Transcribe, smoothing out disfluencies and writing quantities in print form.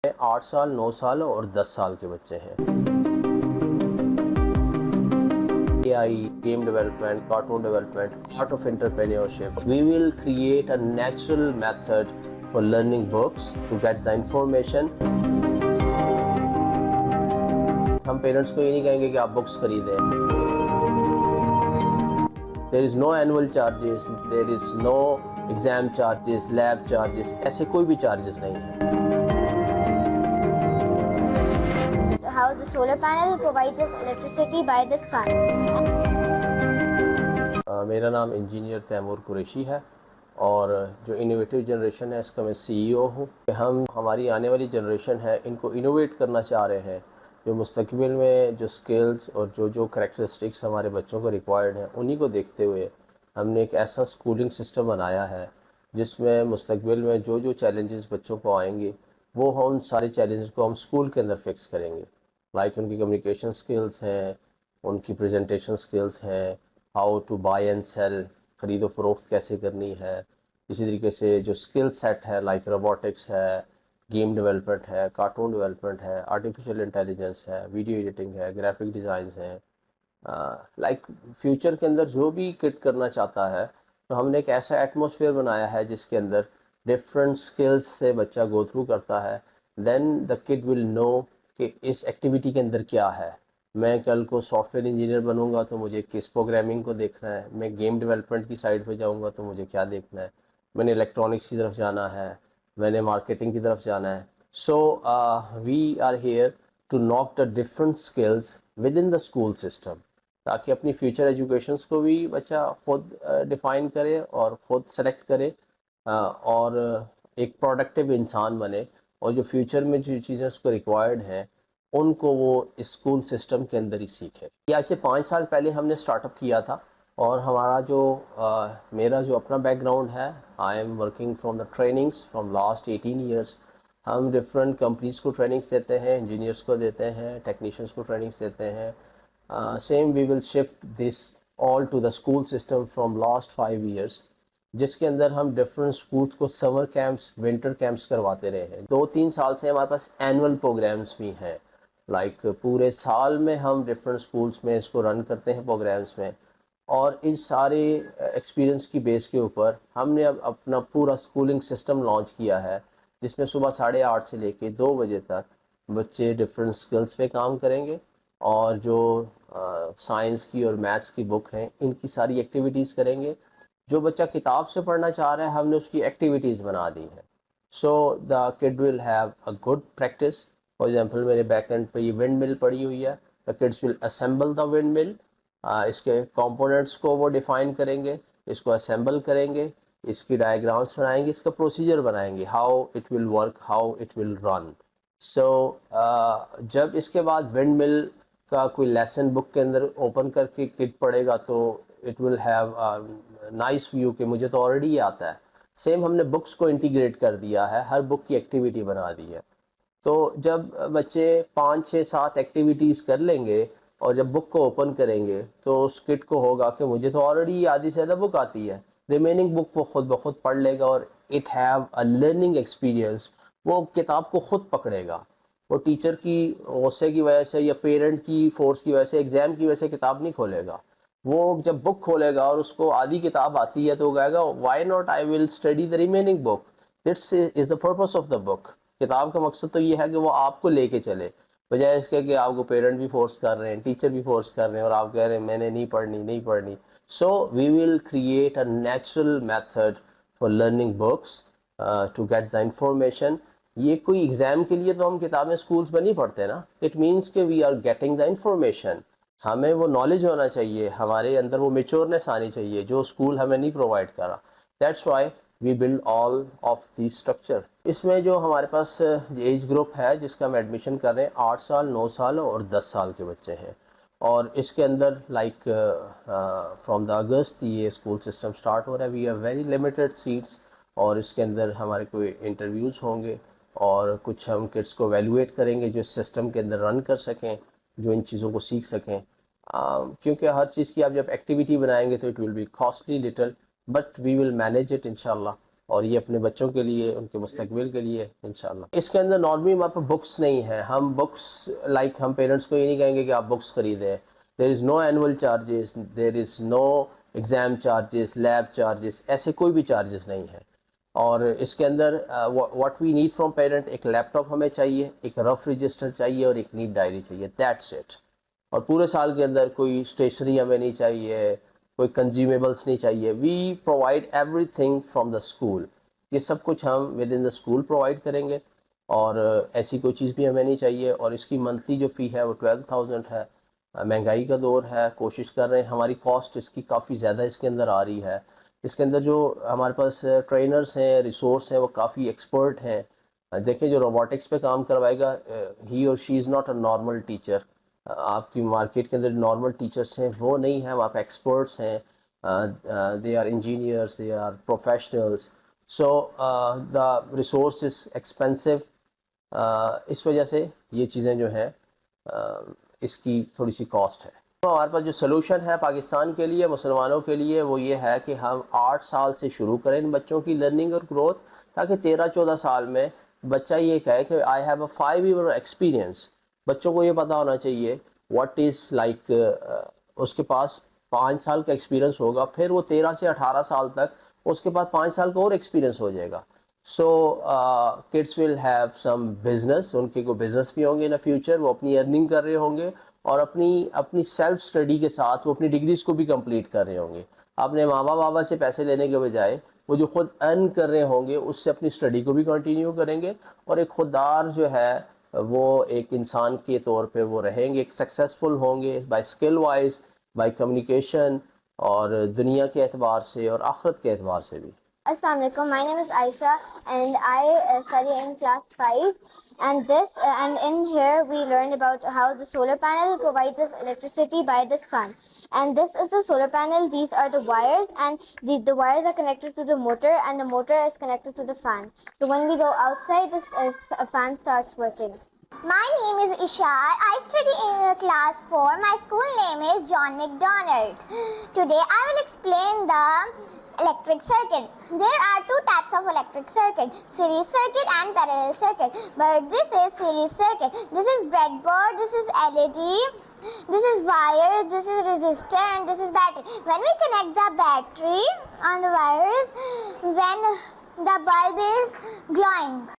8 سال 9 سال اور 10 سال کے بچے ہیں۔ AI, game development, cartoon development, art of entrepreneurship. We will create a natural method for learning books to get the information. ہم پیرنٹس کو یہ نہیں کہیں گے کہ آپ بکس خریدیں۔ There is no annual charges, there is no exam charges, lab charges، ایسے کوئی بھی چارجز نہیں ہیں۔ How the solar panel provides us electricity by the sun. میرا نام انجینئر تیمور قریشی ہے اور جو انوویٹیو جنریشن ہے اس کا میں CEO ہوں۔ ہم ہماری آنے والی جنریشن ہے ان کو انوویٹ کرنا چاہ رہے ہیں، جو مستقبل میں جو سکلز اور جو کریکٹرسٹکس ہمارے بچوں کو ریکوائرڈ ہیں انہی کو دیکھتے ہوئے ہم نے ایک ایسا اسکولنگ سسٹم بنایا ہے جس میں مستقبل میں جو چیلنجز بچوں کو آئیں گے وہ ان سارے چیلنجز کو ہم اسکول کے اندر فکس کریں گے، لائک ان کی کمیونیکیشن سکلز ہیں، ان کی پریزنٹیشن سکلز ہیں، how to buy and sell, خرید و فروخت کیسے کرنی ہے، اسی طریقے سے جو اسکل سیٹ ہے لائک روبوٹکس ہے، گیم ڈیولپمنٹ ہے، کارٹون ڈیولپمنٹ ہے، آرٹیفیشیل انٹیلیجنس ہے، ویڈیو ایڈیٹنگ ہے، گرافک ڈیزائنز ہیں، لائک فیوچر کے اندر جو بھی کٹ کرنا چاہتا ہے تو ہم نے ایک ایسا ایٹماسفیئر بنایا ہے جس کے اندر ڈفرینٹ سکلز سے بچہ گو تھرو کرتا ہے، دین دا کڈ ول نو کہ اس ایکٹیویٹی کے اندر کیا ہے۔ میں کل کو سافٹ ویئر انجینئر بنوں گا تو مجھے کس پروگرامنگ کو دیکھنا ہے، میں گیم ڈیولپمنٹ کی سائڈ پہ جاؤں گا تو مجھے کیا دیکھنا ہے، میں نے الیکٹرانکس کی طرف جانا ہے، میں نے مارکیٹنگ کی طرف جانا ہے۔ سو وی آر ہیئر ٹو ناک the different skills with in the school system, تاکہ اپنی فیوچر ایجوکیشنس کو بھی بچہ خود ڈیفائن کرے اور خود سلیکٹ کرے اور ایک پروڈکٹیو انسان بنے، اور جو فیوچر میں جو چیزیں اس کو ریکوائرڈ ہیں ان کو وہ اسکول سسٹم کے اندر ہی سیکھے۔ یہ آج سے 5 سال پہلے ہم نے سٹارٹ اپ کیا تھا، اور ہمارا میرا جو اپنا بیک گراؤنڈ ہے، I am working from the trainings from last 18 years. ہم ڈفرینٹ کمپنیز کو ٹریننگس دیتے ہیں، انجینئرس کو دیتے ہیں، ٹیکنیشینس کو ٹریننگس دیتے ہیں۔ Same we will shift this all to the school system from last 5 years, جس کے اندر ہم ڈفرینٹ اسکولس کو سمر کیمپس، ونٹر کیمپس کرواتے رہے ہیں۔ 2-3 سال سے ہمارے پاس اینول پروگرامس بھی ہیں، لائک پورے سال میں ہم ڈفرینٹ اسکولس میں اس کو رن کرتے ہیں پروگرامس میں، اور ان سارے ایکسپیرینس کی بیس کے اوپر ہم نے اب اپنا پورا اسکولنگ سسٹم لانچ کیا ہے، جس میں صبح 8:30 سے لے کے 2 بجے تک بچے ڈفرینٹ اسکلس پہ کام کریں گے، اور جو سائنس کی اور میتھس کی بک ہیں ان کی ساری ایکٹیویٹیز کریں گے۔ جو بچہ کتاب سے پڑھنا چاہ رہا ہے ہم نے اس کی ایکٹیویٹیز بنا دی ہیں، so the kid will have a good practice. For example میرے بیک اینڈ پہ یہ ونڈ مل پڑی ہوئی ہے، دا کڈس ول اسمبل دا ونڈ مل، اس کے کمپوننٹس کو وہ ڈیفائن کریں گے، اس کو اسمبل کریں گے، اس کی ڈائیگرامس بنائیں گے، اس کا پروسیجر بنائیں گے، how it will work, how it will run. So جب اس کے بعد ونڈ مل کا کوئی لیسن بک کے اندر اوپن کر کے کٹ پڑے گا تو it will have nice view کہ مجھے تو آلریڈی یہ آتا ہے۔ سیم ہم نے بکس کو انٹیگریٹ کر دیا ہے، ہر بک کی ایکٹیویٹی بنا دی ہے، تو جب بچے 5-6-7 ایکٹیویٹیز کر لیں گے اور جب بک کو اوپن کریں گے تو اس کٹ کو ہوگا کہ مجھے تو آلریڈی آدھی سے زیادہ بک آتی ہے، ریمیننگ بک وہ خود بخود پڑھ لے گا، اور it have a learning experience, وہ کتاب کو خود پکڑے گا، وہ ٹیچر کی غصے کی وجہ سے یا پیرنٹ کی فورس کی وجہ سے، ایگزام کی وجہ سے کتاب نہیں کھولے گا۔ وہ جب بک کھولے گا اور اس کو آدھی کتاب آتی ہے تو وہ کہے گا why not I will study the remaining book, that's is the purpose of the book. کتاب کا مقصد تو یہ ہے کہ وہ آپ کو لے کے چلے، بجائے اس کے کہ آپ کو پیرنٹ بھی فورس کر رہے ہیں، ٹیچر بھی فورس کر رہے ہیں، اور آپ کہہ رہے ہیں میں نے نہیں پڑھنی۔ So we will create a natural method for learning books to get the information. یہ کوئی ایگزام کے لیے تو ہم کتابیں اسکولس میں نہیں پڑھتے نا، اٹ مینس کہ we are getting the information, ہمیں وہ نالج ہونا چاہیے، ہمارے اندر وہ میچورنس آنی چاہیے جو اسکول ہمیں نہیں پرووائڈ کرا۔ That's why we build all of the structure. اس میں جو ہمارے پاس ایج گروپ ہے جس کا ہم ایڈمیشن کر رہے ہیں 8 سال 9 سال اور 10 سال کے بچے ہیں، اور اس کے اندر لائک فرام دا اگست یہ اسکول سسٹم سٹارٹ ہو رہا ہے۔ We have very limited seats, اور اس کے اندر ہمارے کوئی انٹرویوز ہوں گے، اور کچھ ہم کڈس کو ایویلویٹ کریں گے جو اس سسٹم کے اندر رن کر سکیں، جو ان چیزوں کو سیکھ سکیں، کیونکہ ہر چیز کی آپ جب ایکٹیویٹی بنائیں گے تو it will be costly little, but we will manage it انشاءاللہ۔ اور یہ اپنے بچوں کے لیے، ان کے مستقبل کے لیے انشاءاللہ۔ اس کے اندر نارملی ہمارے پاس بکس نہیں ہیں، ہم بکس ہم پیرنٹس کو یہ نہیں کہیں گے کہ آپ بکس خریدیں۔ There is no annual charges, there is no exam charges, lab charges, ایسے کوئی بھی چارجز نہیں ہیں۔ اور اس کے اندر what we need from parent, ایک لیپ ٹاپ ہمیں چاہیے، ایک رف رجسٹر چاہیے اور ایک نیٹ ڈائری چاہیے، دیٹس اٹ۔ اور پورے سال کے اندر کوئی اسٹیشنری ہمیں نہیں چاہیے، کوئی کنزیومیبلس نہیں چاہیے۔ We provide everything from the school, یہ سب کچھ ہم within the school provide کریں گے، اور ایسی کوئی چیز بھی ہمیں نہیں چاہیے۔ اور اس کی منتھلی جو فی ہے وہ 12,000 ہے۔ مہنگائی کا دور ہے، کوشش کر رہے ہیں، ہماری کاسٹ اس کی کافی زیادہ اس کے اندر آ رہی ہے۔ اس کے اندر جو ہمارے پاس ٹرینرز ہیں، ریسورس ہیں، وہ کافی ایکسپرٹ ہیں۔ دیکھیں جو روبوٹکس پہ کام کروائے گا، ہی اور she is not a normal teacher. آپ کی مارکیٹ کے اندر نارمل ٹیچرس ہیں وہ نہیں ہیں، وہاں پہ ایکسپرٹس ہیں، they are engineers, they are professionals, so the resource is expensive. اس وجہ سے یہ چیزیں جو ہیں اس کی تھوڑی سی کاسٹ ہے۔ ہمارے پاس جو سلوشن ہے پاکستان کے لیے، مسلمانوں کے لیے، وہ یہ ہے کہ ہم 8 سال سے شروع کریں ان بچوں کی لرننگ اور گروتھ، تاکہ 13-14 سال میں بچہ یہ کہے کہ I have a 5 year experience. بچوں کو یہ پتہ ہونا چاہیے واٹ از لائک، اس کے پاس 5 سال کا ایکسپیرینس ہوگا، پھر وہ 13 سے 18 سال تک اس کے پاس 5 سال کا اور ایکسپیرینس ہو جائے گا۔ So kids will have some business, ان کے کوئی بزنس بھی ہوں گے ان فیوچر، وہ اپنی ارننگ کر رہے ہوں گے، اور اپنی سیلف اسٹڈی کے ساتھ وہ اپنی ڈگریز کو بھی کمپلیٹ کر رہے ہوں گے۔ اپنے ماں بابا سے پیسے لینے کے بجائے وہ جو خود ارن کر رہے ہوں گے اس سے اپنی اسٹڈی کو بھی کنٹینیو کریں گے، اور ایک خوددار جو ہے وہ ایک انسان کے طور پہ وہ رہیں گے، ایک سکسیزفل ہوں گے by skill wise, by communication, اور دنیا کے اعتبار سے اور آخرت کے اعتبار سے بھی۔ Assalamu alaikum. My name is Aisha, and I study in class 5. And in here we learned about how the solar panel provides us electricity by the sun. And this is the solar panel. These are the wires, and the wires are connected to the motor, and the motor is connected to the fan. So when we go outside, this fan starts working. My name is Ishar. I study in class 4. My school name is John McDonald. Today I will explain the electric circuit. There are 2 types of electric circuit, series circuit and parallel circuit. But this is series circuit. This is breadboard, this is LED, this is wire, this is resistor, and this is battery. When we connect the battery on the wires, when the bulb is glowing,